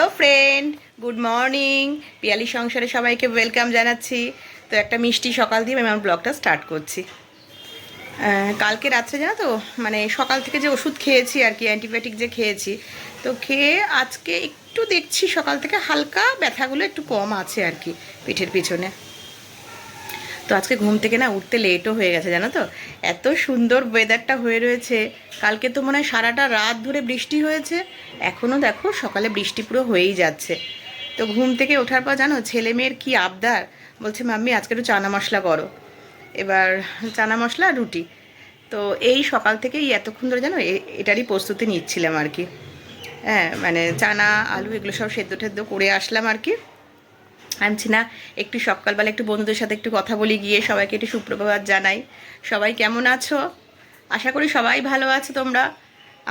Hello friend, good morning. Piyali সংসারে সবাইকে welcome জানাচ্ছি। তো একটা মিষ্টি সকাল দিয়ে আমি আমার ব্লগটা স্টার্ট করছি। কালকে রাত্রে জানো তো, মানে সকাল থেকে যে ওষুধ খেয়েছি আর কি, অ্যান্টিবায়োটিক যে খেয়েছি, তো খেয়ে আজকে একটু দেখছি সকাল থেকে হালকা ব্যথাগুলো একটু কম আছে আর কি পিঠের পিছনে। তো আজকে ঘুম থেকে না উঠতে লেটও হয়ে গেছে জানো তো, এত সুন্দর ওয়েদারটা হয়ে রয়েছে। কালকে তো মনে হয় সারাটা রাত ধরে বৃষ্টি হয়েছে, এখনও দেখো সকালে বৃষ্টি পুরো হয়েই যাচ্ছে। তো ঘুম থেকে ওঠার পর জানো ছেলে মেয়ের কী আবদার, বলছে মাম্মি আজকে একটু চানা মশলা করো। এবার চানা মশলা রুটি, তো এই সকাল থেকেই এতক্ষণ ধরে জানো এটারই প্রস্তুতি নিচ্ছিলাম আর কি। হ্যাঁ, মানে চানা আলু এগুলো সব সেদ্ধ টেদ্ধ করে আসলাম আর কি। আনছি না, একটু সকালবেলা একটু বন্ধুদের সাথে একটু কথা বলি, গিয়ে সবাইকে একটু সুপ্রভাত জানাই। সবাই কেমন আছো? আশা করি সবাই ভালো আছো তোমরা।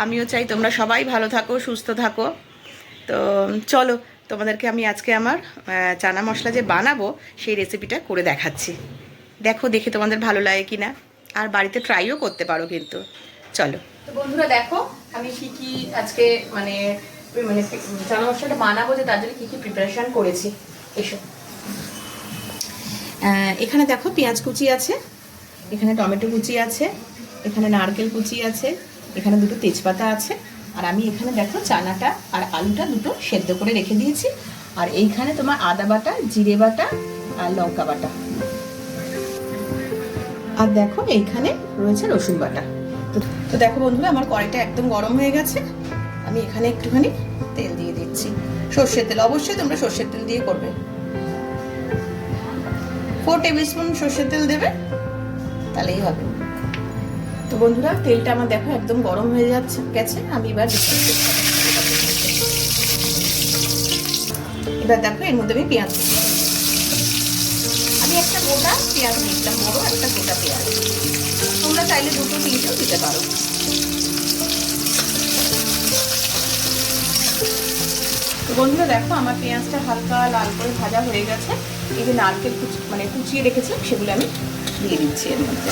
আমিও চাই তোমরা সবাই ভালো থাকো, সুস্থ থাকো। তো চলো, তোমাদেরকে আমি আজকে আমার চানা মশলা যে বানাবো সেই রেসিপিটা করে দেখাচ্ছি। দেখো, দেখে তোমাদের ভালো লাগে কি না, আর বাড়িতে ট্রাইও করতে পারো কিন্তু। চলো তো বন্ধুরা, দেখো আমি কী কী আজকে মানে মানে চানা মশলাটা বানাবো, যে তার জন্য কী কী প্রিপারেশান করেছি। এসো, এখানে দেখো পেঁয়াজ কুচি আছে, এখানে টমেটো কুচি আছে, এখানে নারকেল কুচি আছে, এখানে দুটো তেজপাতা আছে, আর আমি এখানে দেখো চানাটা আর আলুটা দুটো সেদ্ধ করে রেখে দিয়েছি। আর এইখানে তোমার আদা বাটা, জিরে বাটা আর লঙ্কা বাটা, আর দেখো এইখানে রয়েছে রসুন বাটা। তো দেখো বন্ধুরা, আমার কড়াইটা একদম গরম হয়ে গেছে। আমি এখানে একটুখানি তেল দিয়ে দিচ্ছি, সর্ষের তেল। অবশ্যই তোমরা সর্ষের তেল দিয়ে করবে। 4 টেবিল স্পুন সর্ষের তেল দেবে, তাহলেই হবে। তো বন্ধুরা, তেলটা আমার দেখো একদম গরম হয়ে গেছে। আমি এবার দেখো এর মধ্যে আমি পেঁয়াজ, আমি একটা গোটা পেঁয়াজ নিয়েছিলাম, বড় একটা গোটা পেঁয়াজ। তোমরা চাইলে দুটো তিনটেও দিতে পারো। তো বন্ধুরা দেখো, আমার পেঁয়াজটা হালকা লাল করে ভাজা হয়ে গেছে। এই যে নারকেল মানে কুচিয়ে রেখেছিলাম, সেগুলো আমি দিয়ে দিচ্ছি এর মধ্যে।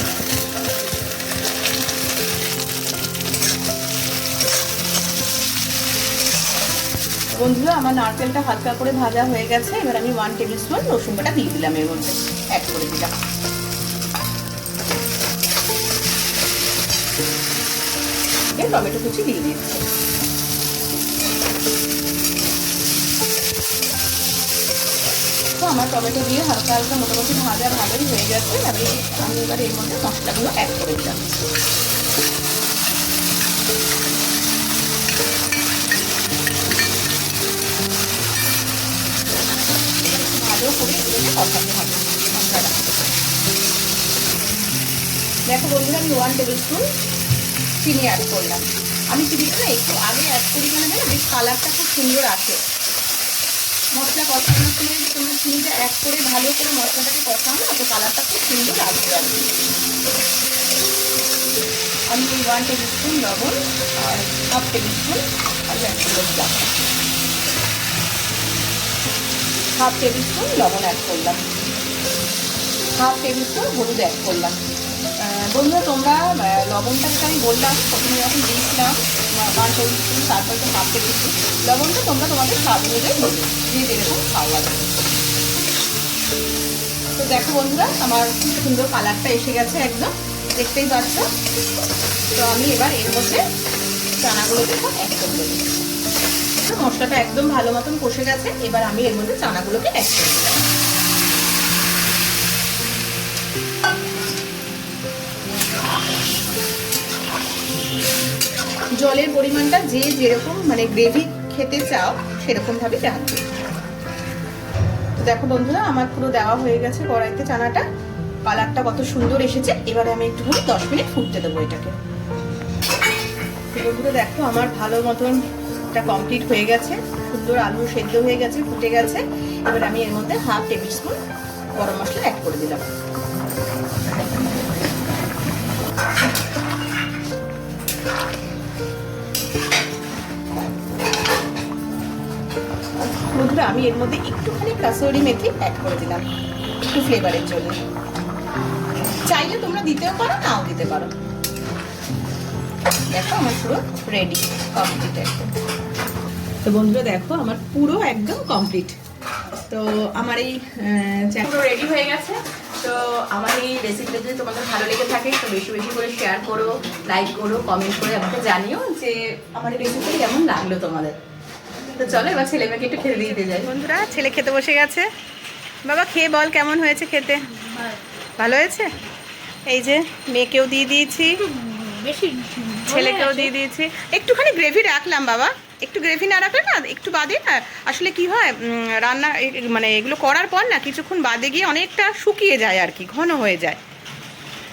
বন্ধুরা, আমার নারকেলটা হালকা করে ভাজা হয়ে গেছে। এবার আমি 1 টেবিল স্পুন রসুন বাটা দিয়ে দিলাম, এর মধ্যে অ্যাড করে দিলাম। টমেটো কুচি দিয়ে দিচ্ছি। তো আমার টমেটো দিয়ে হালকা হালকা মোটামুটি ভাজা ভালোই হয়ে গেছে। আমি এবার এর মধ্যে মশলাগুলো অ্যাড করে দিলাম। ভালো করে এগুলোকে কষাতে হবে মশলাটা। দেখো বন্ধুরা, আমি 1 টেবিল স্পুন চিনি অ্যাড করলাম। আমি চিনিটা একটু আগে অ্যাড করি, মানে বেশ কালারটা খুব সুন্দর আসে। মশলা কষানোর সময় তোমরা চিনিটা অ্যাড করে ভালো করে মশলাটাকে কষানো, তো কালারটা খুব সুন্দর আসবে আর কি। আমি 1 টেবিল স্পুন লবণ আর 1/2 টেবিল স্পুন অ্যাড করলাম। 1/2 টেবিল স্পুন লবণ অ্যাড করলাম, 1/2 টেবিল স্পুন হলুদ অ্যাড করলাম। বন্ধুরা, তোমরা লবণটা যেটা আমি বললাম প্রথমে যখন দিয়েছিলাম 1 টেবিল স্পুন, তারপরে তো 1/2 টেবিল স্পুন লবণটা তোমরা তোমাদের স্বাদ অনুযায়ী দেবে, যে যেরকম খাওয়া যাবে। তো দেখো বন্ধুরা, আমার খুব সুন্দর কালারটা এসে গেছে, একদম দেখতেই পাচ্ছ। তো আমি এবার এর মধ্যে চানাগুলোকে সব অ্যাড করে দেবো। মশলাটা একদম ভালো মতন কষে গেছে। এবার আমি এর মধ্যে চানাগুলোকে অ্যাড করে দেবো। জলের পরিমাণটা যে যেরকম মানে গ্রেভি খেতে চাও সেরকম ভাবে রাখবে। তো দেখো বন্ধুরা, আমার পুরো দেওয়া হয়ে গেছে কড়াইতে চানাটা। কালারটা কত সুন্দর এসেছে। এবারে আমি একটু 10 মিনিট ফুটতে দেবো এটাকে। বন্ধুরা দেখো, আমার ভালো মতন এটা কমপ্লিট হয়ে গেছে, সুন্দর আলু সেদ্ধ হয়ে গেছে, ফুটে গেছে। এবার আমি এর মধ্যে 1/2 টেবিল স্পুন গরম মশলা অ্যাড করে দিলাম। বন্ধুরা, আমি এর মধ্যে একটুখানি কাসুরি মেথি অ্যাড করে দিলাম, একটু ফ্লেভারের জন্য। চাইলে তোমরা দিতেও পারো, নাও দিতে পারো। দেখো আমার পুরো রেডি, কমপ্লিট একদম। তো বন্ধুরা দেখো আমার পুরো একদম কমপ্লিট। তো আমার এই পুরো রেডি হয়ে গেছে। তো আমার এই রেসিপিটা যদি তোমাদের ভালো লেগে থাকে তো বেশি বেশি করে শেয়ার করো, লাইক করো, কমেন্ট করে আমাকে জানিও যে আমার এই রেসিপিটা কেমন লাগলো তোমাদের। তো চলো এবার ছেলে মেয়েকে একটু খেতে দিতে যাই। বন্ধুরা ছেলে খেতে বসে গেছে। বাবা খেয়ে বল কেমন হয়েছে খেতে? ভালো হয়েছে। এই যে মেয়েকেও দিয়ে দিয়েছি, ছেলেকেও দিয়ে দিয়েছি। একটুখানি গ্রেভি রাখলাম বাবা, একটু গ্রেভি না রাখলে না একটু বাদে না আসলে কি হয় রান্না মানে এগুলো করার পর না কিছুক্ষণ বাদে গিয়ে অনেকটা শুকিয়ে যায় আর কি, ঘন হয়ে যায়।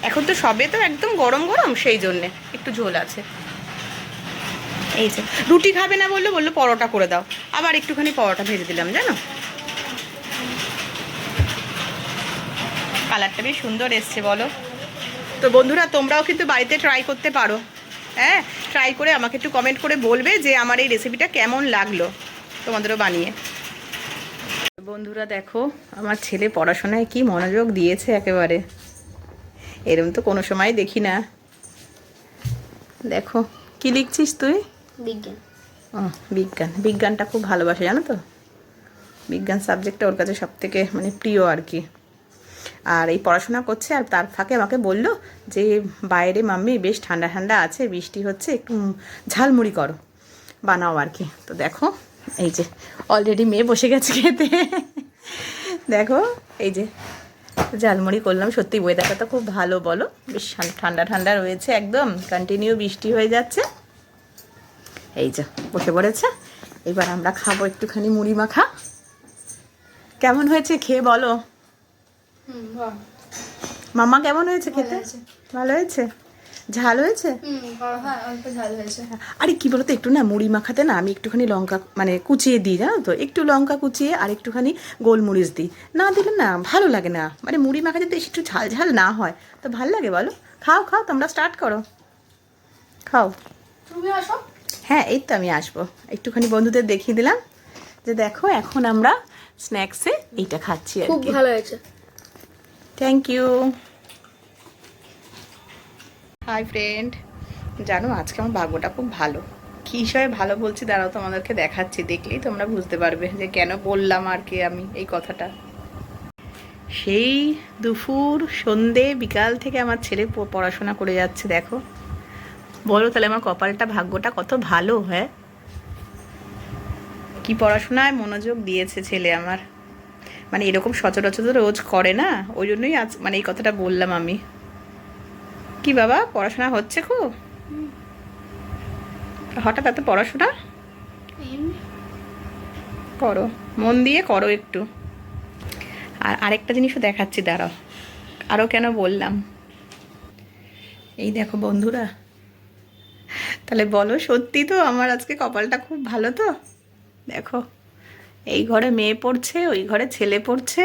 এখন তো সবে তো একদম গরম গরম, সেই জন্যে একটু ঝোল আছে। এই যে রুটি খাবে না বললো পরোটা করে দাও, আবার একটুখানি পরোটা ভেজে দিলাম জানো। কালারটা বেশ সুন্দর এসছে বলো। তো বন্ধুরা তোমরাও কিন্তু বাড়িতে ট্রাই করতে পারো। হ্যাঁ, ট্রাই করে আমাকে একটু কমেন্ট করে বলবে যে আমার এই রেসিপিটা কেমন লাগলো তোমাদেরও বানিয়ে। বন্ধুরা দেখো আমার ছেলে পড়াশোনায় কি মনোযোগ দিয়েছে একেবারে, এরম তো কোনো সময় দেখি না। দেখো কি লিখছিস তুই? বিজ্ঞান। ও বিজ্ঞান, বিজ্ঞানটা খুব ভালোবাসে জানো তো। বিজ্ঞান সাবজেক্টটা ওর কাছে সবথেকে মানে প্রিয় আর কি। আর এই পড়াশোনা করছে আর তার ফাঁকে আমাকে বললো যে বাইরে মাম্মি বেশ ঠান্ডা ঠান্ডা আছে, বৃষ্টি হচ্ছে, একটু ঝালমুড়ি করো, বানাও আর কি। তো দেখো এই যে অলরেডি মেয়ে বসে গেছে খেতে। দেখো এই যে ঝালমুড়ি করলাম। সত্যি ওয়েদারটা তো খুব ভালো বলো, বেশ ঠান্ডা ঠান্ডা রয়েছে, একদম কন্টিনিউ বৃষ্টি হয়ে যাচ্ছে। এই যে বসে পড়েছে, এবার আমরা খাবো একটুখানি মুড়ি মাখা। কেমন হয়েছে খেয়ে বলো? মামা কেমন হয়েছে খেতে? ভালো হয়েছে। ঝাল হয়েছে? আরে কি বলতো, একটু না মুড়ি মাখাতে না আমি একটুখানি লঙ্কা মানে কুচিয়ে দিই জানো তো, একটু লঙ্কা কুচিয়ে আর একটুখানি গোলমরিচ দিই, না দিলে না ভালো লাগে না। মানে মুড়ি মাখা যদি একটু ঝাল ঝাল না হয় তো ভালো লাগে বলো। খাও খাও, তোমরা স্টার্ট করো, খাও। তুমি আসো। হ্যাঁ এই তো আমি আসবো। একটুখানি বন্ধুদের দেখিয়ে দিলাম যে দেখো এখন আমরা স্ন্যাক্সে এইটা খাচ্ছি আর খুব কি। ভালো হয়েছে। Thank you. হাই ফ্রেন্ড, জানো আজকে আমার ভাগ্যটা খুব ভালো। কী হিসাবে ভালো বলছি দাঁড়াও তোমাদেরকে দেখাচ্ছি, দেখলেই তোমরা বুঝতে পারবে যে কেন বললাম আর কি আমি এই কথাটা। সেই দুপুর সন্ধে বিকাল থেকে আমার ছেলে পড়াশোনা করে যাচ্ছে দেখো। বলো তাহলে আমার কপালটা ভাগ্যটা কত ভালো। হ্যাঁ, কি পড়াশোনায় মনোযোগ দিয়েছে ছেলে আমার, মানে এরকম সচরাচর রোজ করে না, ওই জন্যই আজ মানে এই কথাটা বললাম আমি। কি বাবা পড়াশোনা হচ্ছে খুব? হঠাৎ এত পড়াশোনা করো, মন দিয়ে করো একটু। আর আরেকটা জিনিসও দেখাচ্ছি দাঁড়াও, আরও কেন বললাম। এই দেখো বন্ধুরা, তাহলে বলো সত্যি তো আমার আজকে কপালটা খুব ভালো তো। দেখো এই ঘরে মেয়ে পড়ছে, ওই ঘরে ছেলে পড়ছে।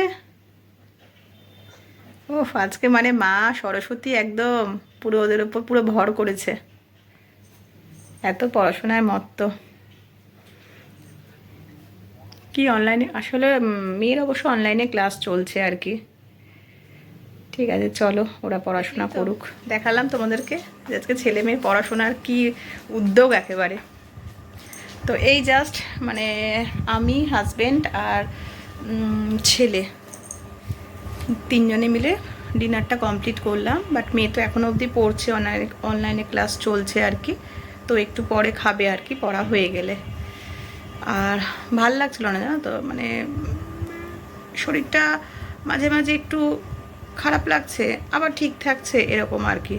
ওফ, আজকে মানে মা সরস্বতী একদম পুরো ওদের ওপর পুরো ভর করেছে, এত পড়াশোনায় মত্ত। কি অনলাইনে আসলে মেয়ের অবশ্য অনলাইনে ক্লাস চলছে আর কি। ঠিক আছে চলো ওরা পড়াশোনা করুক। দেখালাম তোমাদেরকে যে আজকে ছেলে মেয়ে পড়াশোনার কি উদ্যোগ একেবারে। তো এই জাস্ট মানে আমি, হাজব্যান্ড আর ছেলে তিনজনে মিলে ডিনারটা কমপ্লিট করলাম। বাট মেয়ে তো এখনও অবধি পড়ছে, অনলাইনে ক্লাস চলছে আর কি। তো একটু পরে খাবে আর কি, পড়া হয়ে গেলে। আর ভাল লাগছিল না জানো তো, মানে শরীরটা মাঝে মাঝে একটু খারাপ লাগছে আবার ঠিক থাকছে এরকম আর কি।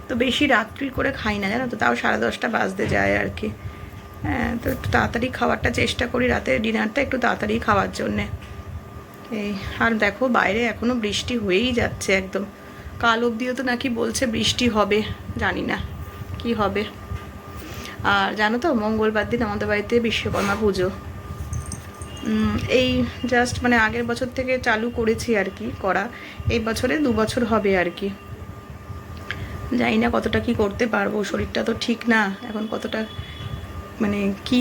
তো বেশি রাত্রি করে খাই না জানো তো, তাও 10:30 বাজতে যায় আর কি। হ্যাঁ, তো একটু তাড়াতাড়ি খাওয়ারটা চেষ্টা করি, রাতের ডিনারটা একটু তাড়াতাড়ি খাওয়ার জন্যে। এই আর দেখো বাইরে এখনও বৃষ্টি হয়েই যাচ্ছে একদম। কাল অবধিও তো নাকি বলছে বৃষ্টি হবে, জানি না কি হবে। আর জানো তো মঙ্গলবার দিন আমাদের বাড়িতে বিশ্বকর্মা পুজো। এই জাস্ট মানে আগের বছর থেকে চালু করেছি আর কি করা, এই বছরে 2 বছর হবে আর কি। জানি না কতটা কি করতে পারবো, শরীরটা তো ঠিক না এখন, কতটা মানে কি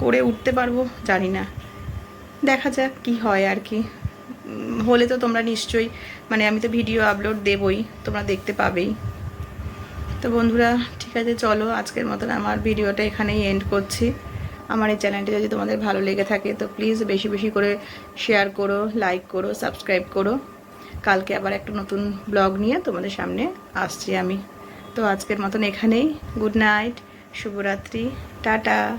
করে উঠতে পারবো জানি না, দেখা যাক কি হয় আর কি। হলে তো তোমরা নিশ্চয়ই মানে আমি তো ভিডিও আপলোড দেবই, তোমরা দেখতে পাবেই। তো বন্ধুরা ঠিক আছে চলো আজকের মতন আমার ভিডিওটা এখানেই এন্ড করছি। আমার এই চ্যানেলটা যদি তোমাদের ভালো লেগে থাকে তো প্লিজ বেশি বেশি করে শেয়ার করো, লাইক করো, সাবস্ক্রাইব করো। কালকে আবার একটা নতুন ব্লগ নিয়ে তোমাদের সামনে আসছি আমি। তো আজকের মতন এখানেই। গুড নাইট, শুভরাত্রি, টাটা।